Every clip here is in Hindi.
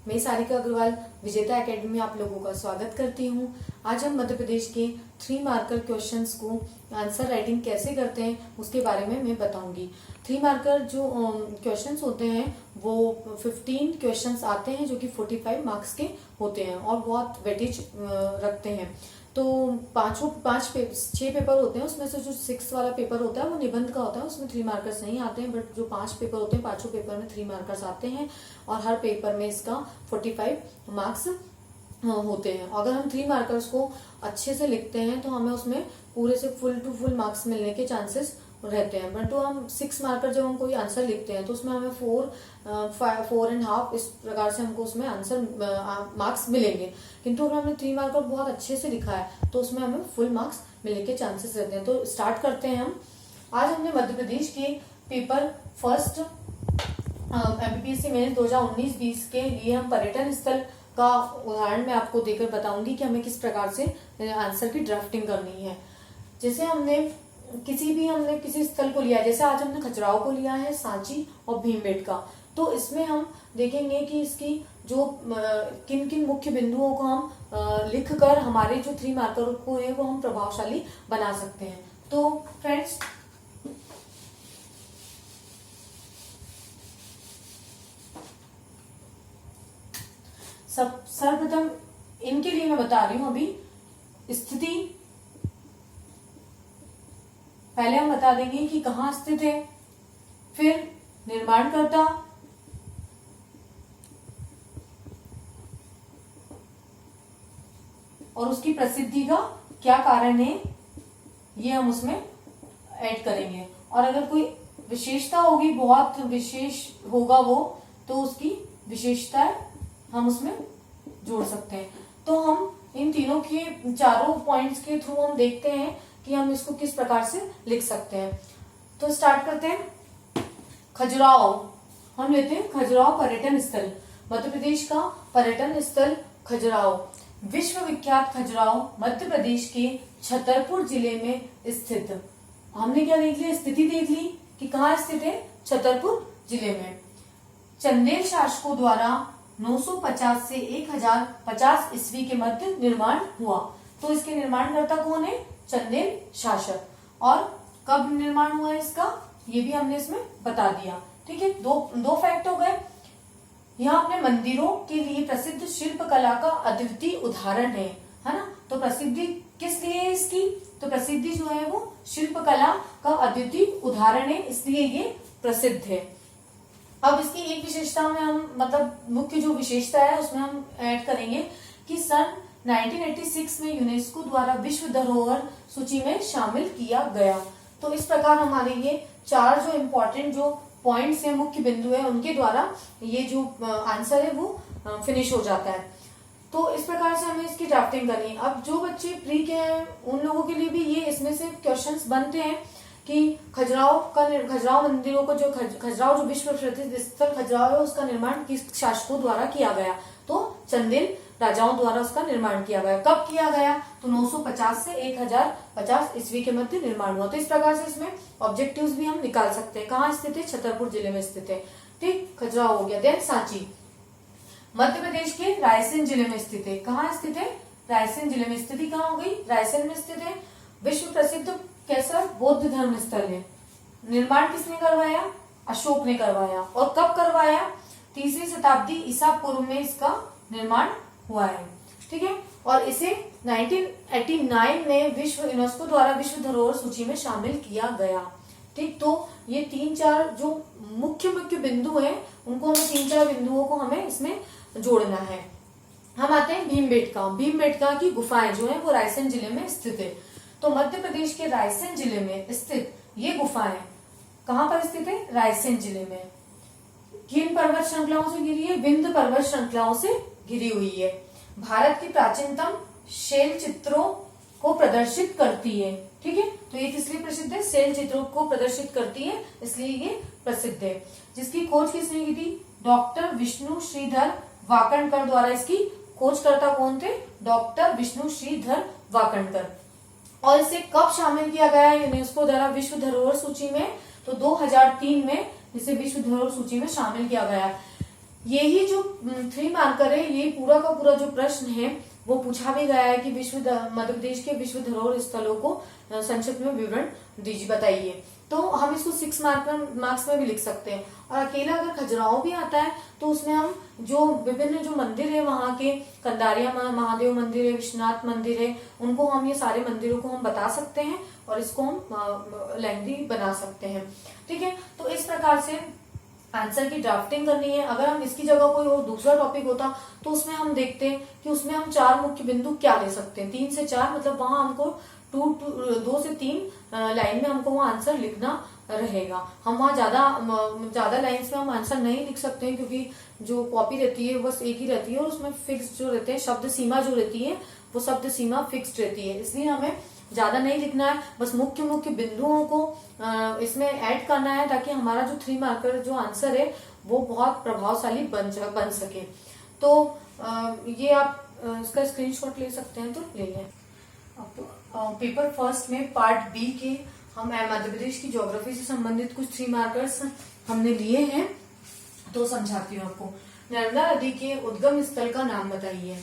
मैं सारिका अग्रवाल विजेता एकेडमी में आप लोगों का स्वागत करती हूं। आज हम मध्य प्रदेश के 3 मार्कर क्वेश्चंस को आंसर राइटिंग कैसे करते हैं उसके बारे में मैं बताऊंगी। 3 मार्कर जो क्वेश्चंस होते हैं वो 15 क्वेश्चंस आते हैं जो कि 45 मार्क्स के होते हैं और बहुत वेटेज रखते हैं। तो 6 पेपर होते हैं, उसमें से जो 6 वाला पेपर होता है वो निबंध का होता है, उसमें 3 मार्कर्स नहीं आते हैं। बट जो 5 पेपर होते हैं, 5 पेपर में 3 मार्कर्स आते हैं और हर पेपर में इसका 45 मार्क्स होते हैं। अगर हम 3 मार्कर्स को अच्छे से लिखते हैं तो हमें उसमें पूरे से फुल टू फुल मार्क्स मिलने के चांसेस रहते हैं। बट तो हम 6 मार्कर जब हम कोई आंसर लिखते हैं तो उसमें हमें 4.5 इस प्रकार से हमको उसमें आंसर मार्क्स मिलेंगे। किंतु अगर हमने 3 मार्कर बहुत अच्छे से लिखा है तो उसमें हमें फुल मार्क्स मिलने के चांसेस रहते हैं। तो स्टार्ट करते हैं हम। आज हमने मध्य प्रदेश के पेपर फर्स्ट MPPSC मेंस 2019-20 के लिए हम पर्यटन स्थल का उदाहरण मैं आपको देकर बताऊंगी कि हमें किस प्रकार से आंसर की ड्राफ्टिंग करनी है। जैसे हमने किसी स्थल को लिया, जैसे आज हमने खजुराहो को लिया है, सांची और भीमबेटका। तो इसमें हम देखेंगे कि इसकी जो किन किन मुख्य बिंदुओं को हम लिख कर हमारे जो 3 मार्कर को है वो हम प्रभावशाली बना सकते हैं। तो फ्रेंड्स, सर्वप्रथम इनके लिए मैं बता रही हूं अभी स्थिति। पहले हम बता देंगे कि कहाँ स्थित है, फिर निर्माणकर्ता, और उसकी प्रसिद्धि का क्या कारण है ये हम उसमें ऐड करेंगे। और अगर कोई विशेषता होगी, बहुत विशेष होगा वो, तो उसकी विशेषताएं हम उसमें जोड़ सकते हैं। तो हम इन तीनों के चारों पॉइंट्स के थ्रू हम देखते हैं कि हम इसको किस प्रकार से लिख सकते हैं। तो स्टार्ट करते हैं। खजुराहो हम लेते हैं। खजुराहो पर्यटन स्थल, मध्य प्रदेश का पर्यटन स्थल खजुराहो। विश्व विख्यात खजुराहो मध्य प्रदेश के छतरपुर जिले में स्थित। हमने क्या देख लिया, स्थिति देख ली कि कहाँ स्थित है, छतरपुर जिले में। चंदेल शासकों द्वारा 950 से 1050 ईस्वी के मध्य निर्माण हुआ। तो इसके निर्माणकर्ता कौन है, चंदेल शासक। और कब निर्माण हुआ है इसका, ये भी हमने इसमें बता दिया। ठीक है, दो फैक्ट हो गए। यहाँ अपने मंदिरों के लिए प्रसिद्ध शिल्प कला का अद्वितीय उदाहरण है ना। तो प्रसिद्धि किस लिए है इसकी, तो प्रसिद्धि जो है वो शिल्प कला का अद्वितीय उदाहरण है, इसलिए ये प्रसिद्ध है। अब इसकी एक विशेषता में हम मुख्य जो विशेषता है उसमें हम ऐड करेंगे कि सन 1986 में यूनेस्को द्वारा विश्व धरोहर सूची में शामिल किया गया। तो इस प्रकार हमारे ये 4 जो इम्पोर्टेंट जो पॉइंट्स हैं, मुख्य बिंदु है, उनके द्वारा ये जो आंसर है वो फिनिश हो जाता है। तो इस प्रकार से हमें इसकी ड्राफ्टिंग करनी है। अब जो बच्चे प्री के हैं उन लोगों के लिए भी ये इसमें से क्वेश्चंस बनते हैं कि खजुराहो मंदिरों को खजुराहो जो विश्व प्रसिद्ध स्थल खजुराहो है उसका निर्माण किस शासकों द्वारा किया गया, तो चंदेल राजाओं द्वारा उसका निर्माण किया गया। कब किया गया, तो 950 से 1050 ईस्वी के मध्य निर्माण हुआ। तो इस प्रकार से इसमें ऑब्जेक्टिव्स भी हम निकाल सकते हैं। कहाँ स्थित है, छतरपुर जिले में स्थित है। ठीक, खजुराहो हो गया। देन सांची मध्य प्रदेश के रायसेन जिले में स्थित है। कहाँ स्थित है, रायसेन जिले में। स्थिति कहाँ हो गई, रायसेन में स्थित है। विश्व प्रसिद्ध कैसा बौद्ध धर्म स्थल है। निर्माण किसने करवाया, अशोक ने करवाया। और कब करवाया, 3वीं शताब्दी ईसा पूर्व में इसका निर्माण हुआ है। ठीक है, और इसे 1989 में यूनेस्को द्वारा विश्व धरोहर सूची में शामिल किया गया। ठीक, तो ये 3-4 जो मुख्य बिंदु हैं उनको हमें 3-4 बिंदुओं को हमें इसमें जोड़ना है। हम आते हैं भीमबेटका की गुफाएं जो है वो रायसेन जिले में स्थित है। तो मध्य प्रदेश के रायसेन जिले में स्थित ये गुफाएं कहाँ पर स्थित है, रायसेन जिले में। किन पर्वत श्रृंखलाओं से घिरी है, विंध्य पर्वत श्रृंखलाओं से घिरी हुई है। भारत की प्राचीनतम शैल चित्रों को प्रदर्शित करती है। ठीक है, तो ये किस लिए प्रसिद्ध है, शैल चित्रों को प्रदर्शित करती है, इसलिए ये प्रसिद्ध है। जिसकी खोज किसने की थी, डॉक्टर विष्णु श्रीधर वाकणकर द्वारा। इसकी खोजकर्ता कौन थे, डॉक्टर विष्णु श्रीधर वाकणकर। और इसे कब शामिल किया गया है यूनेस्को द्वारा विश्व धरोहर सूची में, तो 2003 में इसे विश्व धरोहर सूची में शामिल किया गया है। यही जो 3 मार्कर है, ये पूरा का पूरा जो प्रश्न है वो पूछा भी गया है कि मध्य प्रदेश के विश्व धरोहर स्थलों को संक्षिप्त में विवरण दीजिए, बताइए। तो हम इसको 6 मार्क्स में भी लिख सकते हैं। और अकेला अगर खजुराहो भी आता है तो उसमें हम जो विभिन्न जो मंदिर है वहाँ के, कंदारिया महादेव मंदिर है, विश्वनाथ मंदिर है, उनको हम, ये सारे मंदिरों को हम बता सकते हैं और इसको हम लेंथी बना सकते हैं। ठीक है, तो इस प्रकार से आंसर की ड्राफ्टिंग करनी है। अगर हम इसकी जगह कोई और दूसरा टॉपिक होता तो उसमें हम देखते हैं कि उसमें हम 4 मुख्य बिंदु क्या ले सकते हैं, 3 से 4, मतलब वहां हमको 2 से 3 लाइन में हमको वहाँ आंसर लिखना रहेगा। हम वहाँ ज्यादा लाइन्स में हम आंसर नहीं लिख सकते हैं, क्योंकि जो कॉपी रहती है बस एक ही रहती है और उसमें फिक्स जो रहते हैं शब्द सीमा जो रहती है वो शब्द सीमा फिक्स्ड रहती है, इसलिए हमें ज्यादा नहीं लिखना है। बस मुख्य मुख्य बिंदुओं को इसमें ऐड करना है ताकि हमारा जो 3 मार्कर जो आंसर है वो बहुत प्रभावशाली बन सके। तो ये आप इसका स्क्रीनशॉट ले सकते हैं, तो ले लें। पेपर फर्स्ट में पार्ट बी के हम मध्य प्रदेश की ज्योग्राफी से संबंधित कुछ 3 मार्कर्स हमने लिए हैं, तो समझाती हूँ आपको। नर्मदा नदी के उद्गम स्थल का नाम बताइए।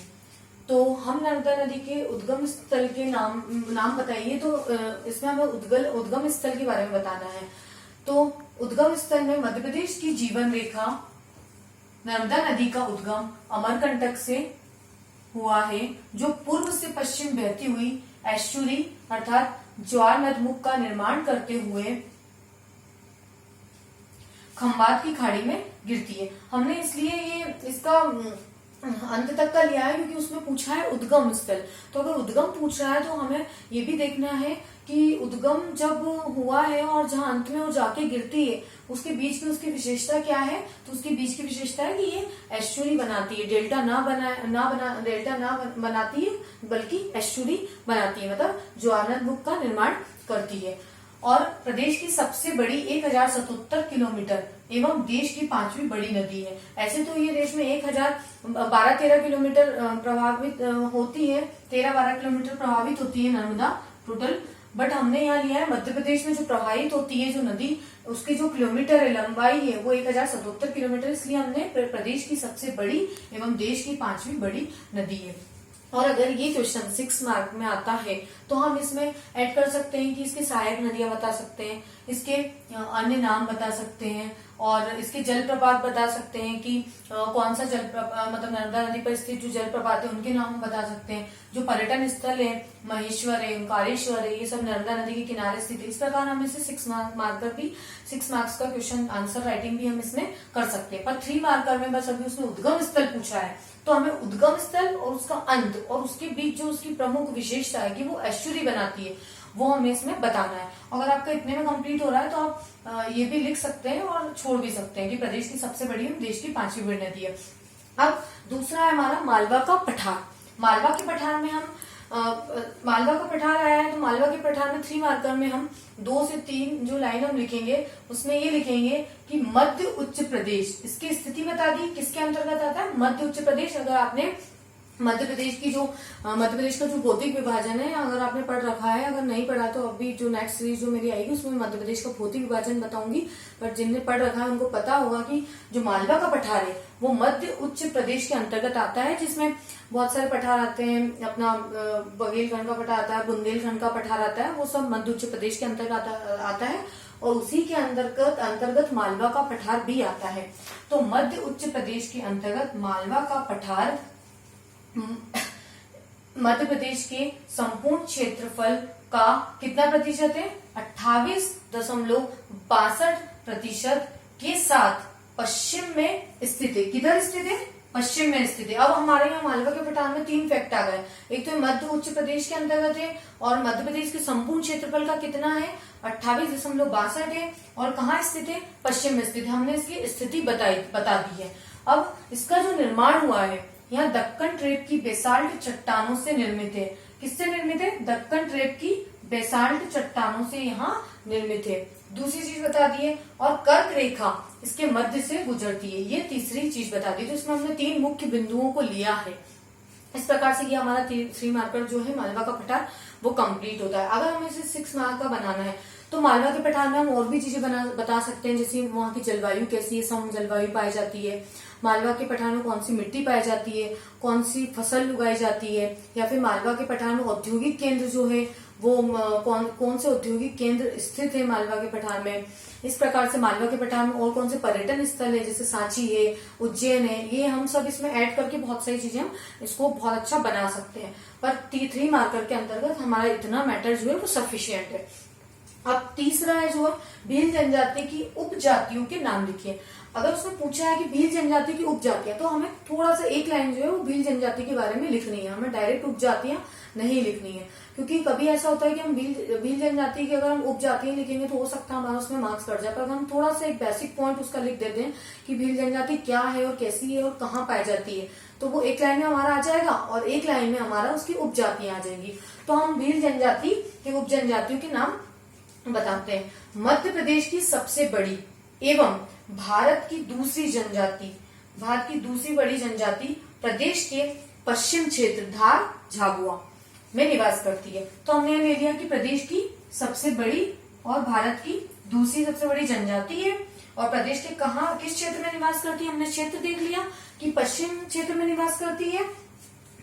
तो हम नर्मदा नदी के उद्गम स्थल के नाम बताइए, तो इसमें हमें उद्गम स्थल के बारे में बताना है। तो उद्गम स्थल में मध्य प्रदेश की जीवन रेखा, नर्मदा नदी का उद्गम अमरकंटक से हुआ है, जो पूर्व से पश्चिम बहती हुई एस्चुरी अर्थात ज्वार नदमुख का निर्माण करते हुए खंबात की खाड़ी में गिरती है। हमने इसलिए ये इसका अंत तक का लिया है क्योंकि उसमें पूछा है उद्गम स्थल। तो अगर उद्गम पूछ रहा है तो हमें ये भी देखना है कि उद्गम जब हुआ है और जहां अंत में वो जाके गिरती है उसके बीच की उसकी विशेषता क्या है। तो उसके बीच की विशेषता है कि ये एस्चुरी बनाती है, डेल्टा ना बनाती है बल्कि एस्चुरी बनाती है, मतलब ज्वार नदमुख का निर्माण करती है। और प्रदेश की सबसे बड़ी 1077 किलोमीटर एवं देश की 5वीं बड़ी नदी है। ऐसे तो ये देश में 1012-13 किलोमीटर प्रभावित होती है, 13-12 किलोमीटर प्रभावित होती है नर्मदा टोटल, बट हमने यहाँ लिया है मध्य प्रदेश में जो प्रभावित होती है जो नदी, उसकी जो किलोमीटर है, लंबाई है वो 1077 किलोमीटर, इसलिए हमने प्रदेश की सबसे बड़ी एवं देश की 5वीं बड़ी नदी है। और अगर ये क्वेश्चन 6 मार्क में आता है तो हम इसमें ऐड कर सकते हैं कि इसके सहायक नदियां बता सकते हैं, इसके अन्य नाम बता सकते हैं और इसके जलप्रपात बता सकते हैं कि कौन सा मतलब नर्मदा नदी पर स्थित जो जलप्रपात है उनके नाम हम बता सकते हैं। जो पर्यटन स्थल है, महेश्वर है, ओंकारेश्वर है, ये सब नर्मदा नदी के किनारे स्थित है। इस प्रकार हम इसे 6 मार्क्स का क्वेश्चन आंसर राइटिंग भी हम इसमें कर सकते हैं। पर 3 मार्कर में बस अभी उसने उद्गम स्थल पूछा है, तो हमें उद्गम स्थल और उसका अंत और उसके बीच जो उसकी प्रमुख विशेषता है कि वो एस्चुरी बनाती है, वो हमें इसमें बताना है। अगर आपका इतने में कंप्लीट हो रहा है तो आप ये भी लिख सकते हैं और छोड़ भी सकते हैं कि प्रदेश की सबसे बड़ी देश की 5वीं बड़ी नदी है। अब दूसरा है हमारा मालवा का पठार। मालवा के पठार में हम मालवा का पठार आया है, तो मालवा के पठार में 3 मार्कर में हम 2 से 3 जो लाइन हम लिखेंगे उसमें ये लिखेंगे कि मध्य उच्च प्रदेश, इसकी स्थिति बता दी, किसके अंतर्गत आता है, मध्य उच्च प्रदेश। अगर आपने मध्य प्रदेश का जो भौतिक विभाजन है अगर आपने पढ़ रखा है, अगर नहीं पढ़ा तो अभी जो नेक्स्ट सीरीज जो मेरी आएगी उसमें मध्य प्रदेश का भौतिक विभाजन बताऊंगी, पर जिनने पढ़ रखा है उनको पता होगा कि जो मालवा का पठार है वो मध्य उच्च प्रदेश के अंतर्गत आता है, जिसमें बहुत सारे पठार आते हैं। अपना बघेलखंड का पठार आता है, बुंदेलखंड का पठार आता है, वो सब मध्य उच्च प्रदेश के अंतर्गत आता है और उसी के अंतर्गत मालवा का पठार भी आता है। तो मध्य उच्च प्रदेश के अंतर्गत मालवा का पठार मध्य प्रदेश के संपूर्ण क्षेत्रफल का कितना प्रतिशत है, 28.62% के साथ पश्चिम में स्थित है। किधर स्थित है, पश्चिम में स्थित है। अब हमारे यहाँ मालवा के पठार में 3 फैक्ट आ गए, एक तो मध्य उच्च प्रदेश के अंतर्गत है और मध्य प्रदेश के संपूर्ण क्षेत्रफल का कितना है, 28.62 है और कहाँ स्थित है, पश्चिम में स्थित है। हमने इसकी स्थिति बता दी है। अब इसका जो निर्माण हुआ है यहाँ दक्कन ट्रेप की बेसाल्ट चट्टानों से निर्मित है। किससे निर्मित है, दक्कन ट्रेप की बेसाल्ट चट्टानों से यहाँ निर्मित है। दूसरी चीज बता दी है और कर्क रेखा इसके मध्य से गुजरती है, ये तीसरी चीज बता दी। तो इसमें हमने 3 मुख्य बिंदुओं को लिया है। इस प्रकार से ये हमारा 3 मार्कर जो है मालवा का पठार वो कंप्लीट होता है। अगर हमें इसे 6 मार्क का बनाना है तो मालवा के पठार में हम और भी चीजें बता सकते हैं, जैसे वहाँ की जलवायु कैसी है, सम जलवायु पाई जाती है, मालवा के पठार में कौन सी मिट्टी पाई जाती है, कौन सी फसल उगाई जाती है, या फिर मालवा के पठार में औद्योगिक केंद्र जो है वो कौन से औद्योगिक केंद्र स्थित है मालवा के पठार में। इस प्रकार से मालवा के पठार में और कौन से पर्यटन स्थल है, जैसे सांची है, उज्जैन है, ये हम सब इसमें ऐड करके बहुत सारी चीजें हम इसको बहुत अच्छा बना सकते हैं। पर T3 मार्कर के अंतर्गत हमारा इतना मैटर जो है वो सफिशियंट है। अब तीसरा है जो भील जनजाति की उपजातियों के नाम लिखिए। अगर उसने पूछा है कि भील जनजाति की उपजातियां, तो हमें थोड़ा सा एक लाइन जो है वो भील जनजाति के बारे में लिखनी है, हमें डायरेक्ट उपजातियां नहीं लिखनी है। क्योंकि कभी ऐसा होता है कि हम भील जनजाति की अगर हम उपजातियां लिखेंगे तो हो सकता है हमारा उसमें मार्क्स कट जाए। पर अगर हम थोड़ा सा एक बेसिक पॉइंट उसका लिख देते हैं कि भील जनजाति क्या है और कैसी है और कहाँ पाई जाती है, तो वो एक लाइन में हमारा आ जाएगा और एक लाइन में हमारा उसकी उपजातियां आ जाएंगी। तो हम भील जनजाति के उप जनजातियों के नाम बताते हैं। मध्य प्रदेश की सबसे बड़ी एवं भारत की दूसरी बड़ी जनजाति प्रदेश के पश्चिम क्षेत्र धार झाबुआ में निवास करती है। तो हमने ले लिया कि प्रदेश की सबसे बड़ी और भारत की दूसरी सबसे बड़ी जनजाति है और प्रदेश के किस क्षेत्र में निवास करती है, हमने क्षेत्र देख लिया कि पश्चिम क्षेत्र में निवास करती है।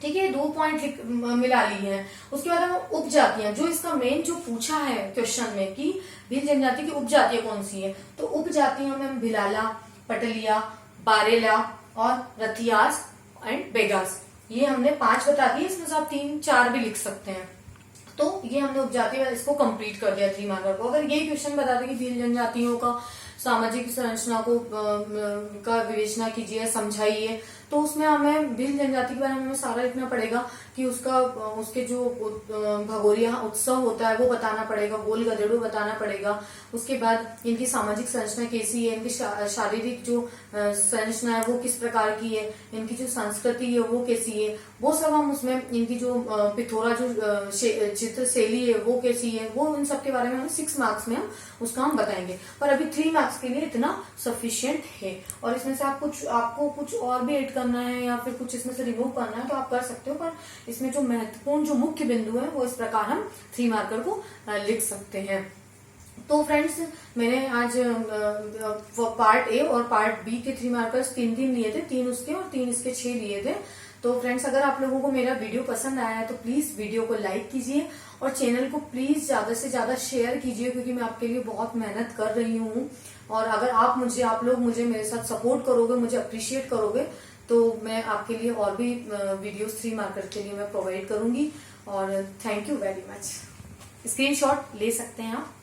ठीक है, 2 पॉइंट मिला लिए हैं। उसके बाद हम उपजातियां, जो इसका मेन जो पूछा है क्वेश्चन में कि भील जनजाति की उपजातियां कौन सी है, तो उपजातियों में भिलाला, पटलिया, बारेला और रथियास एंड बेगास, ये हमने 5 बता दिए। इसमें से आप 3-4 भी लिख सकते हैं। तो ये हमने उपजाति इसको कंप्लीट कर दिया 3 मार्कर को। अगर ये क्वेश्चन बता दें कि भील जनजातियों का सामाजिक संरचना को का विवेचना कीजिए, समझाइए, तो उसमें हमें भील जनजाति के बारे में हमें सारा लिखना पड़ेगा कि उसके जो भगोरिया उत्सव होता है वो बताना पड़ेगा, गोल गधेड़ू बताना पड़ेगा। उसके बाद इनकी सामाजिक संरचना कैसी है, इनकी शारीरिक जो संरचना है वो किस प्रकार की है, इनकी जो संस्कृति है वो कैसी है, वो सब हम उसमें, इनकी जो पिथौरा जो चित्र शैली है वो कैसी है, वो इन सब के बारे में हमें 6 मार्क्स में हम उसका हम बताएंगे। पर अभी 3 मार्क्स के लिए इतना सफिशियंट है। और इसमें से आपको कुछ और भी ऐड करना है या फिर कुछ इसमें से रिमूव करना है तो आप कर सकते हो। पर इसमें जो महत्वपूर्ण जो मुख्य बिंदु है वो इस प्रकार हम 3 मार्कर को लिख सकते हैं। तो फ्रेंड्स, मैंने आज पार्ट ए और पार्ट बी के 3 मार्कर्स 3 लिए थे, 3 उसके और 3 इसके 6 लिए थे। तो फ्रेंड्स, अगर आप लोगों को मेरा वीडियो पसंद आया है तो प्लीज वीडियो को लाइक कीजिए और चैनल को प्लीज ज्यादा से ज्यादा शेयर कीजिए, क्योंकि मैं आपके लिए बहुत मेहनत कर रही हूँ। और अगर आप लोग मुझे मेरे साथ सपोर्ट करोगे, मुझे अप्रिशिएट करोगे, तो मैं आपके लिए और भी वीडियोस 3 मार्कर के लिए मैं प्रोवाइड करूंगी। और thank you very much. Screenshot ले सकते हैं आप।